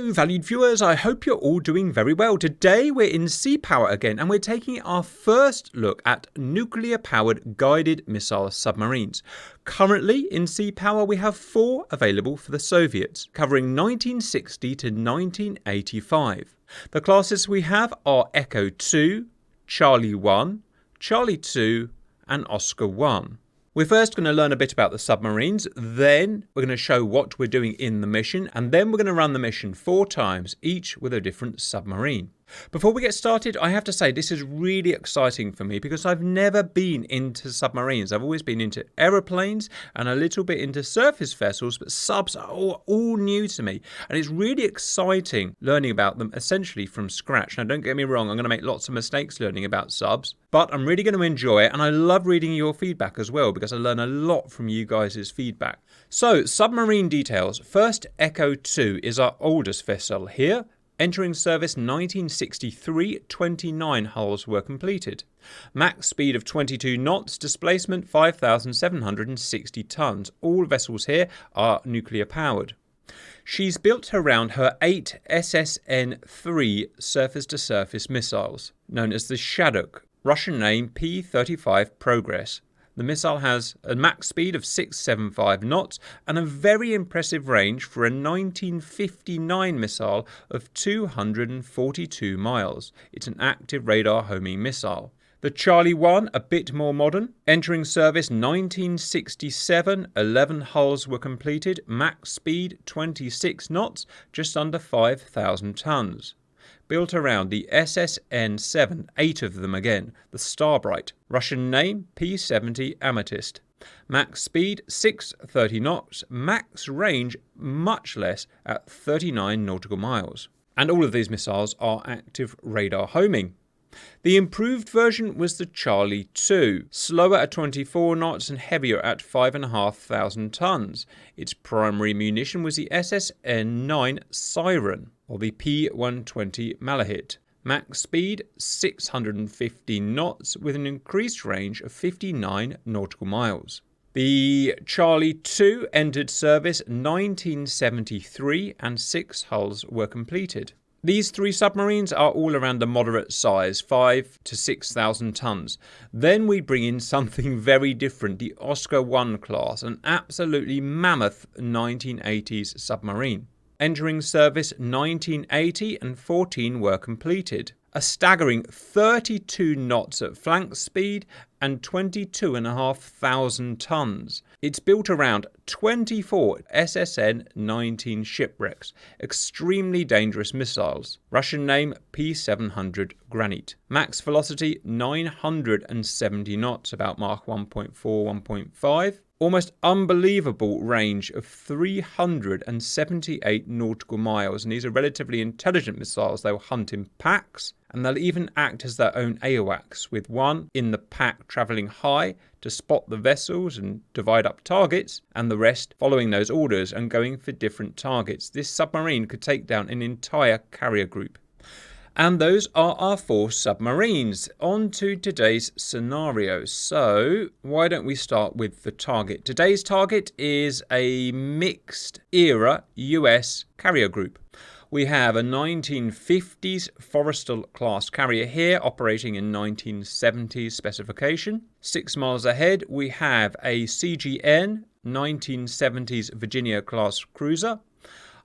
Hello valued viewers, I hope you're all doing very well. Today we're in sea power again and we're taking our first look at nuclear powered guided missile submarines. Currently in sea power we have 4 available for the Soviets, covering 1960 to 1985. The classes we have are Echo 2, Charlie 1, Charlie 2 and Oscar 1. We're first going to learn a bit about the submarines, then we're going to show what we're doing in the mission, and then we're going to run the mission 4 times, each with a different submarine. Before we get started, I have to say this is really exciting for me because I've never been into submarines. I've always been into aeroplanes and a little bit into surface vessels, but subs are all new to me. And it's really exciting learning about them essentially from scratch. Now, don't get me wrong, I'm going to make lots of mistakes learning about subs, but I'm really going to enjoy it. And I love reading your feedback as well because I learn a lot from you guys' feedback. So, submarine details. First, Echo 2 is our oldest vessel here. Entering service 1963, 29 hulls were completed. Max speed of 22 knots, displacement 5,760 tons. All vessels here are nuclear powered. She's built around her 8 SSN-3 surface-to-surface missiles, known as the Shaduk, Russian name P-35 Progress. The missile has a max speed of 675 knots and a very impressive range for a 1959 missile of 242 miles. It's an active radar homing missile. The Charlie 1, a bit more modern. Entering service 1967, 11 hulls were completed. Max speed 26 knots, just under 5,000 tons. Built around the SSN-7, 8 of them again, the Starbright, Russian name P-70 Amethyst. Max speed 630 knots, max range much less at 39 nautical miles. And all of these missiles are active radar homing. The improved version was the Charlie 2, slower at 24 knots and heavier at 5,500 tons. Its primary munition was the SSN-9 Siren, or the P-120 Malahit. Max speed 615 knots with an increased range of 59 nautical miles. The Charlie 2 entered service 1973 and 6 hulls were completed. These 3 submarines are all around a moderate size, 5 to 6,000 tons. Then we bring in something very different, the Oscar 1 class, an absolutely mammoth 1980s submarine. Entering service 1980 and 14 were completed. A staggering 32 knots at flank speed and 22,500 tons. It's built around 24 SSN-19 shipwrecks, extremely dangerous missiles. Russian name P-700 Granite. Max velocity 970 knots, about Mach 1.4, 1.5. Almost unbelievable range of 378 nautical miles, and these are relatively intelligent missiles. They'll hunt in packs, and they'll even act as their own AWACS, with one in the pack travelling high to spot the vessels and divide up targets, and the rest following those orders and going for different targets. This submarine could take down an entire carrier group. And those are our 4 submarines. On to today's scenario. So why don't we start with the target? Today's target is a mixed era US carrier group. We have a 1950s Forrestal class carrier here operating in 1970s specification. 6 miles ahead we have a SSGN 1970s Virginia class cruiser.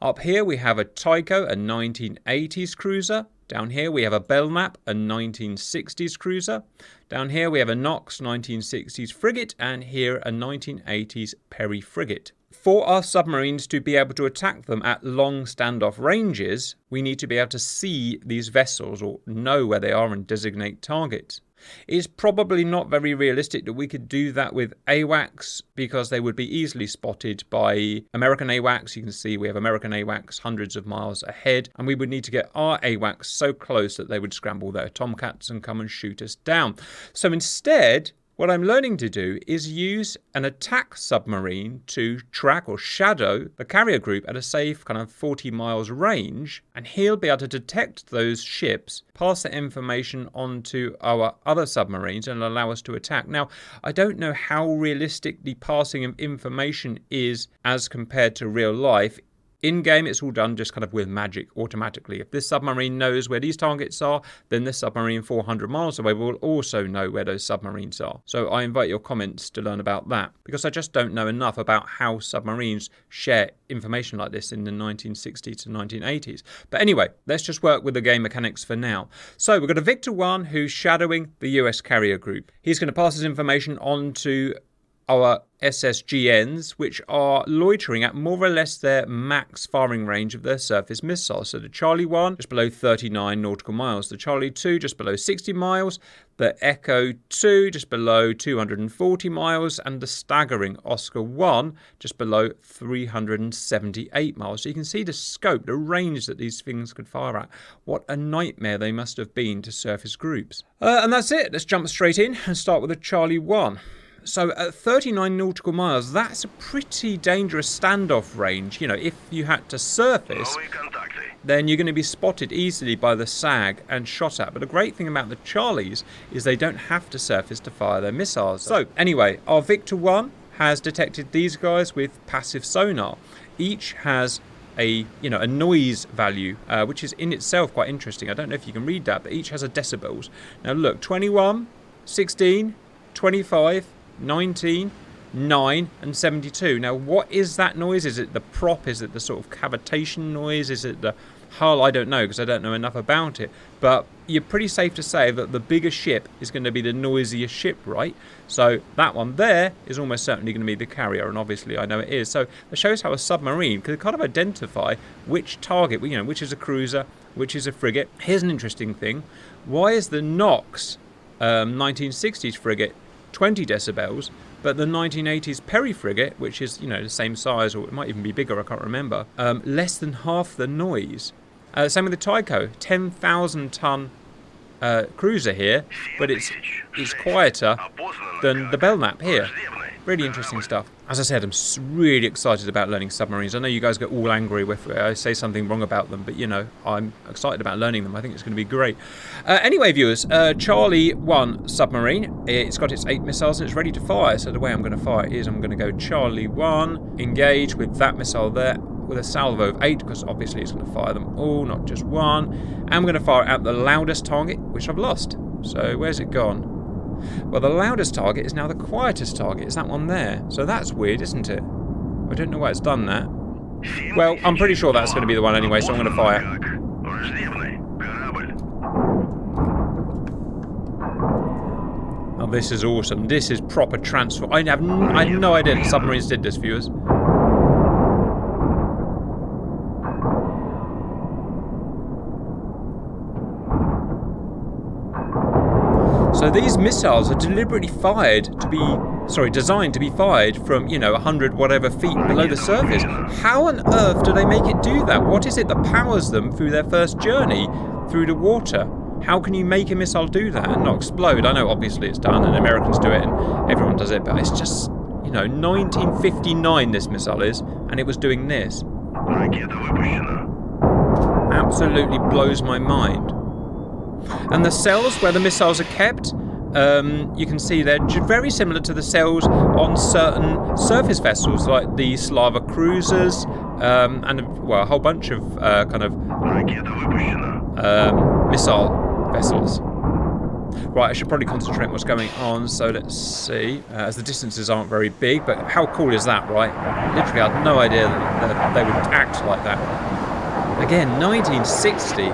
Up here we have a Tycho, a 1980s cruiser. Down here we have a Belknap, a 1960s cruiser. Down here we have a Knox 1960s frigate, and here a 1980s Perry frigate. For our submarines to be able to attack them at long standoff ranges, we need to be able to see these vessels or know where they are and designate targets. It's probably not very realistic that we could do that with AWACS because they would be easily spotted by American AWACS. You can see we have American AWACS hundreds of miles ahead, and we would need to get our AWACS so close that they would scramble their Tomcats and come and shoot us down. So instead, what I'm learning to do is use an attack submarine to track or shadow the carrier group at a safe kind of 40 miles range, and he'll be able to detect those ships, pass that information on to our other submarines and allow us to attack. Now, I don't know how realistic the passing of information is as compared to real life. In-game, it's all done just kind of with magic automatically. If this submarine knows where these targets are, then this submarine 400 miles away will also know where those submarines are. So I invite your comments to learn about that, because I just don't know enough about how submarines share information like this in the 1960s to 1980s. But anyway, let's just work with the game mechanics for now. So we've got a Victor 1 who's shadowing the US carrier group. He's going to pass his information on to our SSGNs, which are loitering at more or less their max firing range of their surface missiles. So the Charlie 1 just below 39 nautical miles, the Charlie 2 just below 60 miles, the Echo 2 just below 240 miles, and the staggering Oscar 1 just below 378 miles. So you can see the scope, the range that these things could fire at. What a nightmare they must have been to surface groups. And that's it. Let's jump straight in and start with the Charlie 1. So at 39 nautical miles, that's a pretty dangerous standoff range. You know, if you had to surface, then you're going to be spotted easily by the SAG and shot at. But the great thing about the Charlies is they don't have to surface to fire their missiles. So anyway, our Victor 1 has detected these guys with passive sonar. Each has a noise value, which is in itself quite interesting. I don't know if you can read that, but each has a decibels. Now look, 21, 16, 25, 19, 9 and 72. Now what is that noise? Is it the prop? Is it the sort of cavitation noise? Is it the hull? I don't know, because I don't know enough about it. But you're pretty safe to say that the bigger ship is going to be the noisiest ship, right? So that one there is almost certainly going to be the carrier, and obviously I know it is. So it shows how a submarine can kind of identify which target, which is a cruiser, which is a frigate. Here's an interesting thing. Why is the Knox 1960s frigate 20 decibels, but the 1980s Perry frigate, which is, the same size, or it might even be bigger, I can't remember, less than half the noise? Same with the Tycho, 10,000 ton cruiser here, but it's quieter than the Belknap here. Really interesting stuff. As I said, I'm really excited about learning submarines. I know you guys get all angry if I say something wrong about them, but I'm excited about learning them. I think it's going to be great. Anyway, viewers, Charlie 1 submarine. It's got its 8 missiles and it's ready to fire. So the way I'm going to fire is I'm going to go Charlie 1, engage with that missile there with a salvo of 8, because obviously it's going to fire them all, not just one. And I'm going to fire at the loudest target, which I've lost. So where's it gone? Well, the loudest target is now the quietest target. It's that one there. So that's weird, isn't it? I don't know why it's done that. Well, I'm pretty sure that's going to be the one anyway, so I'm going to fire. Oh, this is awesome. This is proper transfer. I had no idea that submarines did this, viewers. So these missiles are deliberately designed to be fired from, 100 whatever feet below the surface. How on earth do they make it do that? What is it that powers them through their first journey through the water? How can you make a missile do that and not explode? I know obviously it's done and Americans do it and everyone does it, but it's just, 1959 this missile is, and it was doing this. Absolutely blows my mind. And the cells where the missiles are kept, you can see they're very similar to the cells on certain surface vessels like the Slava cruisers and a whole bunch of missile vessels. Right, I should probably concentrate on what's going on, so let's see. As the distances aren't very big, but how cool is that, right? Literally, I had no idea that they would act like that. Again, 1960.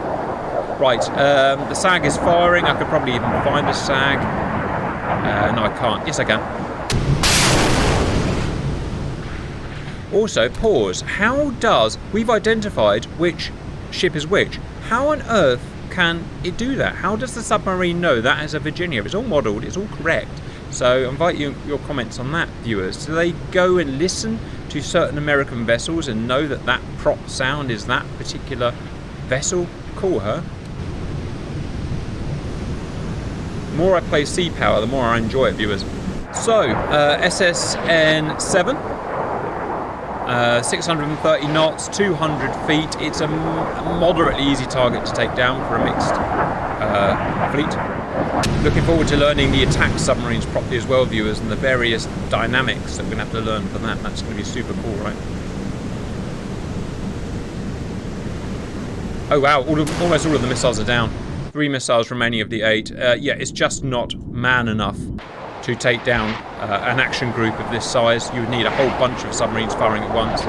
Right, the SAG is firing. I could probably even find the SAG. No, I can't. Yes, I can. Also, pause. We've identified which ship is which. How on earth can it do that? How does the submarine know that is a Virginia? It's all modelled, it's all correct. So I invite your comments on that, viewers. Do they go and listen to certain American vessels and know that that prop sound is that particular vessel? Call her. The more I play Sea Power, the more I enjoy it, viewers. So, SSN 7, 630 knots, 200 feet. It's a moderately easy target to take down for a mixed fleet. Looking forward to learning the attack submarines properly as well, viewers, and the various dynamics that we're going to have to learn for that. That's going to be super cool, right? Oh wow, almost all of the missiles are down. 3 missiles remaining of the 8. Yeah, it's just not man enough to take down an action group of this size. You would need a whole bunch of submarines firing at once,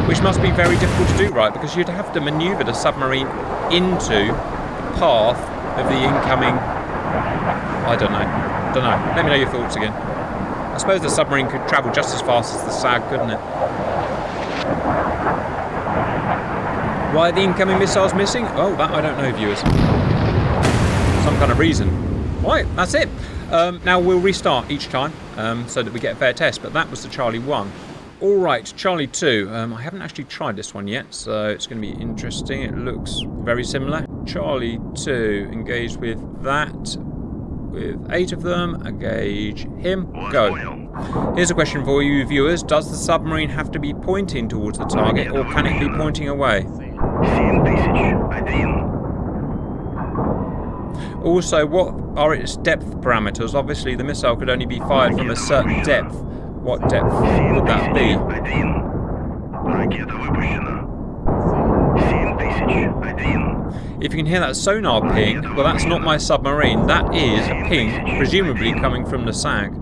which must be very difficult to do, right? Because you'd have to maneuver the submarine into the path of the incoming... I don't know. Let me know your thoughts again. I suppose the submarine could travel just as fast as the SAG, couldn't it? Why are the incoming missiles missing? Oh, that I don't know, viewers. Some kind of reason. Right, that's it. Now we'll restart each time so that we get a fair test, but that was the Charlie 1. Alright, Charlie 2. I haven't actually tried this one yet, so it's going to be interesting. It looks very similar. Charlie 2, engaged with that. With 8 of them, engage him, go. Here's a question for you viewers. Does the submarine have to be pointing towards the target, or can it be pointing away? Also, what are its depth parameters? Obviously, the missile could only be fired from a certain depth. What depth would that be? If you can hear that sonar ping, well, that's not my submarine. That is a ping, presumably coming from the SAG.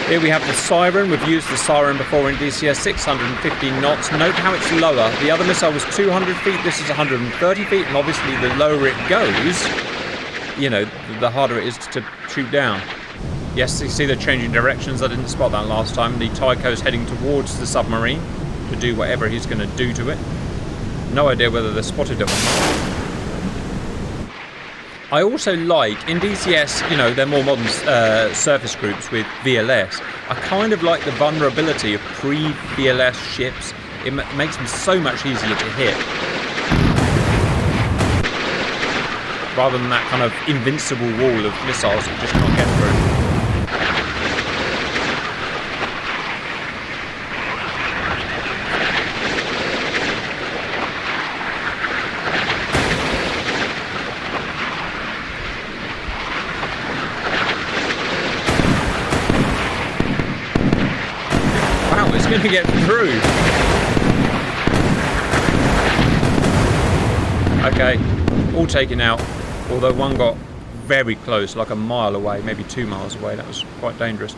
Here we have the siren. We've used the siren before in DCS, 650 knots. Note how it's lower. The other missile was 200 feet. This is 130 feet, and obviously the lower it goes, you know, the harder it is to shoot down. Yes, you see they're changing directions. I didn't spot that last time. The Tycho's heading towards the submarine to do whatever he's going to do to it. No idea whether they spotted it or not. I also like, in DCS, you know, they're more modern surface groups with VLS. I kind of like the vulnerability of pre-VLS ships. It makes them so much easier to hit. Rather than that kind of invincible wall of missiles that just can't get through. To get through. Okay, all taken out, although one got very close, like a mile away, maybe 2 miles away. That was quite dangerous.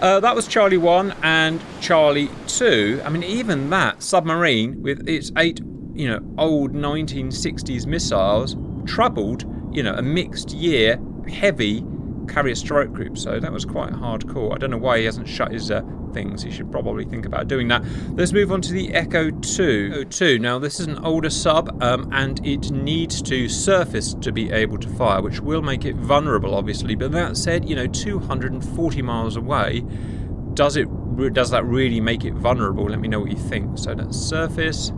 That was Charlie 1 and Charlie 2. I mean, even that submarine with its 8, you know, old 1960s missiles troubled, you know, a mixed year heavy carrier strike group. So that was quite hardcore. I don't know why he hasn't shut his things. He should probably think about doing that. Let's move on to the Echo 2. Now this is an older sub and it needs to surface to be able to fire, which will make it vulnerable obviously, but that said, you know, 240 miles away, does that really make it vulnerable? Let me know what you think. So that's surface.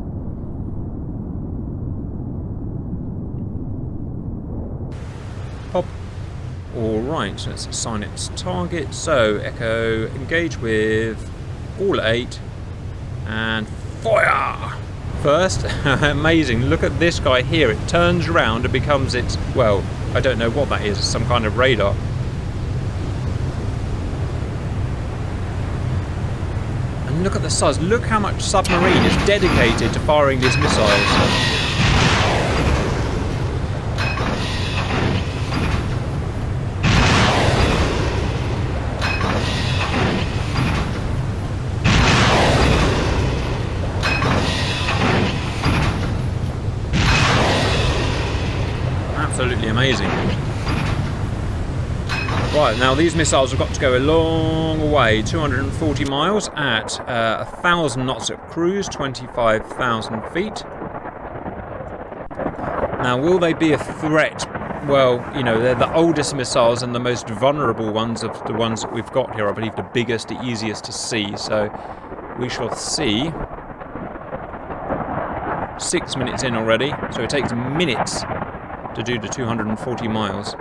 Pop. Alright, so let's assign its target. So, Echo, engage with all 8 and fire! First, amazing, look at this guy here. It turns around and becomes its, well, I don't know what that is, some kind of radar. And look at the size, look how much submarine is dedicated to firing these missiles. Absolutely amazing. Right, now these missiles have got to go a long way, 240 miles at 1,000 knots at cruise, 25,000 feet. Now, will they be a threat? Well, you know, they're the oldest missiles and the most vulnerable ones of the ones that we've got here. I believe the biggest, the easiest to see. So we shall see. 6 minutes in already, so it takes minutes to do the 240 miles.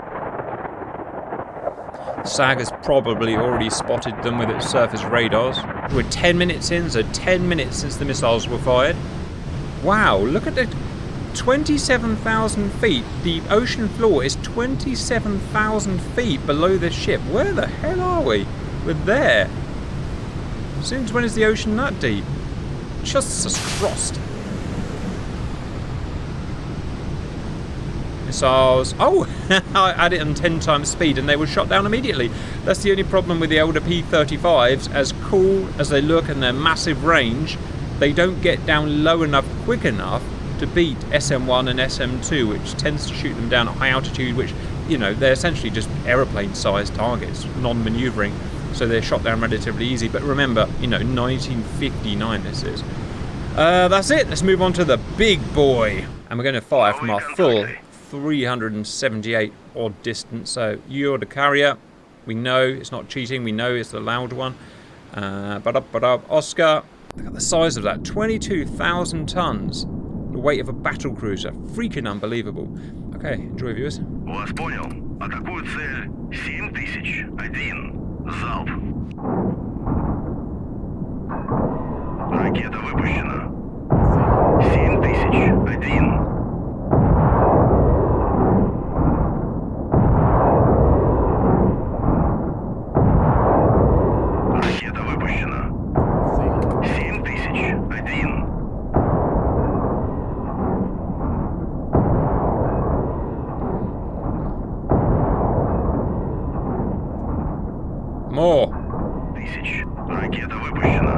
SAG has probably already spotted them with its surface radars. We're 10 minutes in, so 10 minutes since the missiles were fired. Wow, look at the 27,000 feet. The ocean floor is 27,000 feet below the ship. Where the hell are we? We're there. Since when is the ocean that deep? Jesus Christ. Missiles. Oh, I had it on 10 times speed and they were shot down immediately. That's the only problem with the older P-35s. As cool as they look and their massive range, they don't get down low enough quick enough to beat SM-1 and SM-2, which tends to shoot them down at high altitude, which, you know, they're essentially just aeroplane-sized targets, non-maneuvering, so they're shot down relatively easy. But remember, you know, 1959 this is. That's it. Let's move on to the big boy. And we're going to fire from our full 378 odd distance. So you're the carrier. We know it's not cheating. We know it's the loud one. Oscar. Look at the size of that. 22,000 tons. The weight of a battle cruiser. Freaking unbelievable. Okay, enjoy, viewers. Вас понял. Атакую цель 7001. Залп. Ракета выпущена. 7001. Ракета выпущена. 7001. More. 1000. Ракета выпущена.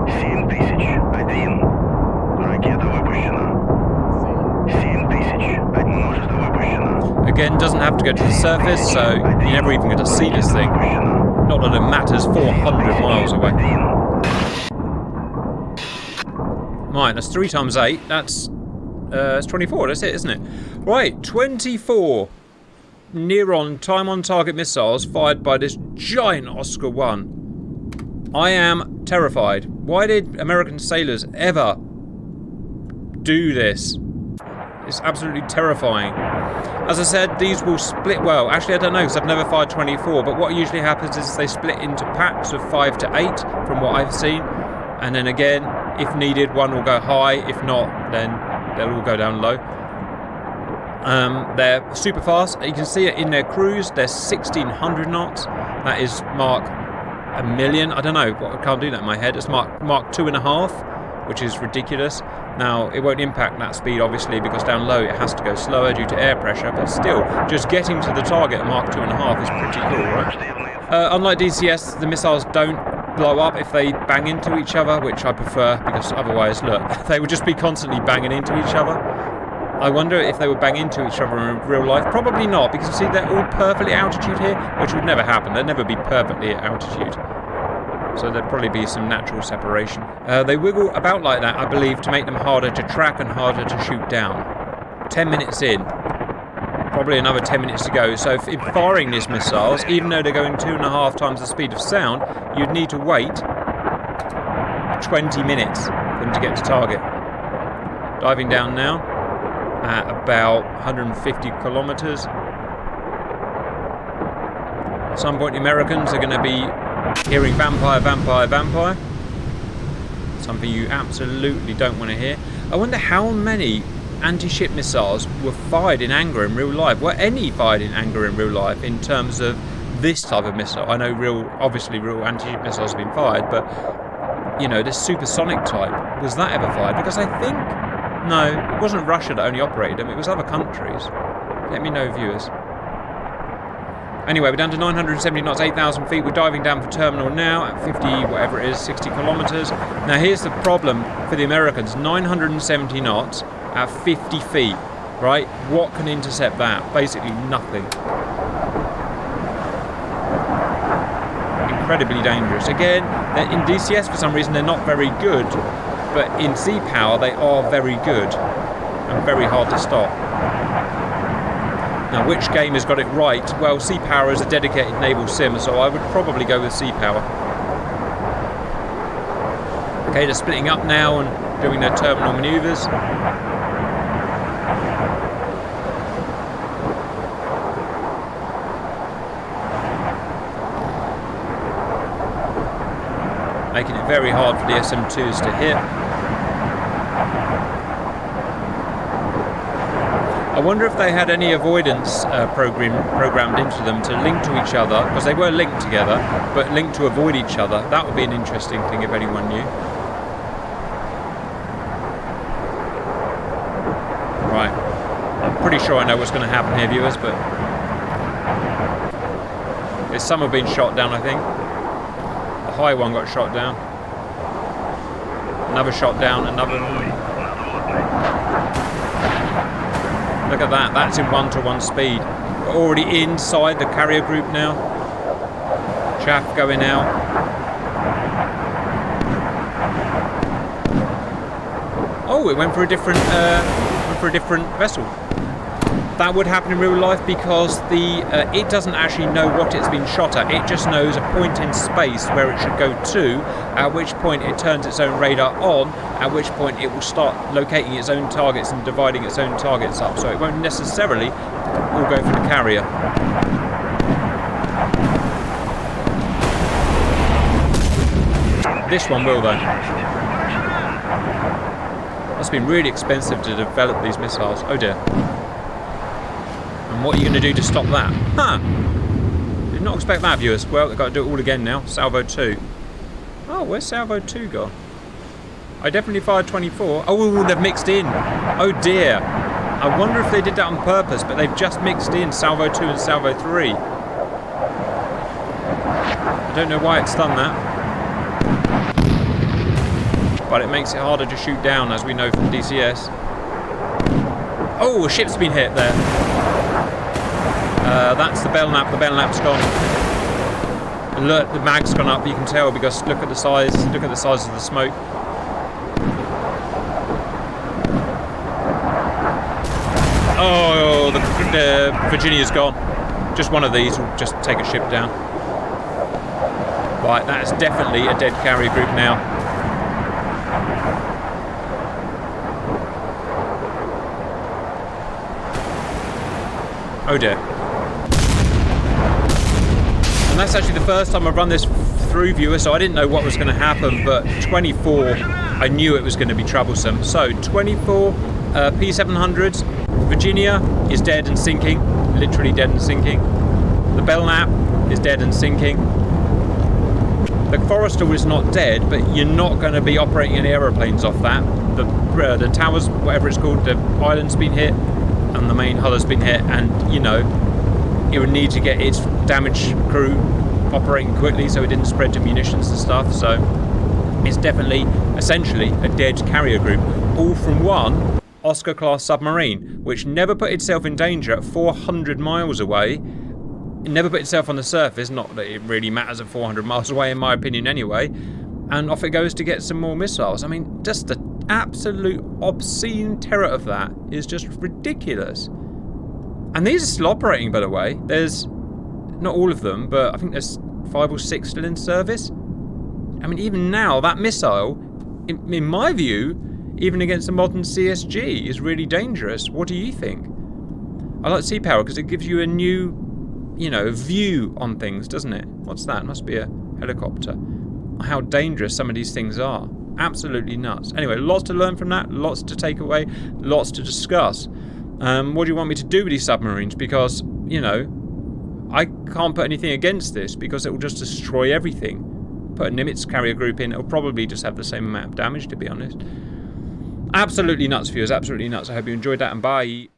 7001. Ракета выпущена. 7000. Множество выпущено. Again, doesn't have to go to the surface, so you never even get to see this thing. Not that it matters 400 miles away. Right, that's 3 times 8. That's 24, that's it, isn't it? Right, 24 near-on, time-on-target missiles fired by this giant Oscar 1. I am terrified. Why did American sailors ever do this? It's absolutely terrifying. As I said, these will split well. Actually, I don't know, because I've never fired 24, but what usually happens is they split into packs of 5 to 8, from what I've seen. And then again, if needed, one will go high. If not, then they'll all go down low. They're super fast. You can see it in their cruise. They're 1,600 knots. That is Mark a million. I don't know. I can't do that in my head. It's Mark 2.5, which is ridiculous. Now, it won't impact that speed, obviously, because down low it has to go slower due to air pressure. But still, just getting to the target at Mark 2.5 is pretty cool, right? Unlike DCS, the missiles don't blow up if they bang into each other, which I prefer, because otherwise, look, they would just be constantly banging into each other. I wonder if they would bang into each other in real life. Probably not, because you see they're all perfectly at altitude here, which would never happen. They'd never be perfectly at altitude. So there'd probably be some natural separation. They wiggle about like that, I believe, to make them harder to track and harder to shoot down. 10 minutes in. Probably another 10 minutes to go. So if in firing these missiles, even though they're going 2.5 times the speed of sound, you'd need to wait 20 minutes for them to get to target. Diving down now at about 150 kilometers. At some point the Americans are going to be hearing vampire, vampire, vampire. Something you absolutely don't want to hear. I wonder how many anti-ship missiles were fired in anger in real life. Were any fired in anger in real life in terms of this type of missile? I know obviously real anti-ship missiles have been fired, but you know, this supersonic type, was that ever fired? Because I think, no, it wasn't Russia that only operated them, it was other countries. Let me know, viewers. Anyway, we're down to 970 knots, 8,000 feet. We're diving down for terminal now at 50, whatever it is, 60 kilometers. Now here's the problem for the Americans. 970 knots at 50 feet, right? What can intercept that? Basically nothing. Incredibly dangerous. Again, in DCS for some reason they're not very good, but in sea power they are very good and very hard to stop. Now, which game has got it right? Well, Sea Power is a dedicated naval sim, so I would probably go with Sea Power. Okay, they're splitting up now and doing their terminal manoeuvres. Making it very hard for the SM2s to hit. I wonder if they had any avoidance programmed into them to link to each other, because they were linked together, but linked to avoid each other. That would be an interesting thing if anyone knew. pretty sure I know what's going to happen here, viewers, but... Okay, some have been shot down, I think. The high one got shot down. Another shot down, another... Look at that, that's in 1-to-1 speed. We're already inside the carrier group now. Chaff going out. Oh, it went for a different vessel. That would happen in real life because it doesn't actually know what it's been shot at. It just knows a point in space where it should go to, at which point it turns its own radar on, at which point it will start locating its own targets and dividing its own targets up. So it won't necessarily all go for the carrier. This one will, though. It's been really expensive to develop these missiles. Oh dear. And what are you going to do to stop that? Huh! Did not expect that, viewers. Well, they've got to do it all again now. Salvo 2. Oh, where's Salvo 2 gone? I definitely fired 24. Oh, they've mixed in. Oh dear. I wonder if they did that on purpose, but they've just mixed in Salvo 2 and Salvo 3. I don't know why it's done that. But it makes it harder to shoot down, as we know from DCS. Oh, a ship's been hit there. That's the Belknap. The Belknap's gone. Look, the mag's gone up. You can tell because look at the size. Look at the size of the smoke. Oh, the Virginia's gone. Just one of these will just take a ship down. Right, that is definitely a dead carrier group now. Oh dear. And that's actually the first time I've run this through, viewers, so I didn't know what was going to happen, but 24, I knew it was going to be troublesome. So 24 P700s, Virginia is dead and sinking, literally dead and sinking. The Belknap is dead and sinking. The Forrestal is not dead, but you're not going to be operating any aeroplanes off that. The towers, whatever it's called, the island's been hit, and the main hull has been hit, and you know it would need to get its damaged crew operating quickly so it didn't spread to munitions and stuff. So it's definitely essentially a dead carrier group, all from one Oscar class submarine, which never put itself in danger at 400 miles away. It never put itself on the surface, not that it really matters at 400 miles away in my opinion anyway, and off it goes to get some more missiles. I mean, just the absolute obscene terror of that is just ridiculous. And these are still operating, by the way. There's not all of them, but I think there's 5 or 6 still in service. I mean, even now, that missile, in my view, even against a modern CSG, is really dangerous. What do you think? I like sea power because it gives you a new, you know, view on things, doesn't it? What's that? It must be a helicopter. How dangerous some of these things are. Absolutely nuts. Anyway, lots to learn from that, lots to take away, lots to discuss. What do you want me to do with these submarines? Because, you know, I can't put anything against this because it will just destroy everything. Put a Nimitz carrier group in, it'll probably just have the same amount of damage, to be honest. Absolutely nuts, viewers, absolutely nuts. I hope you enjoyed that, and bye.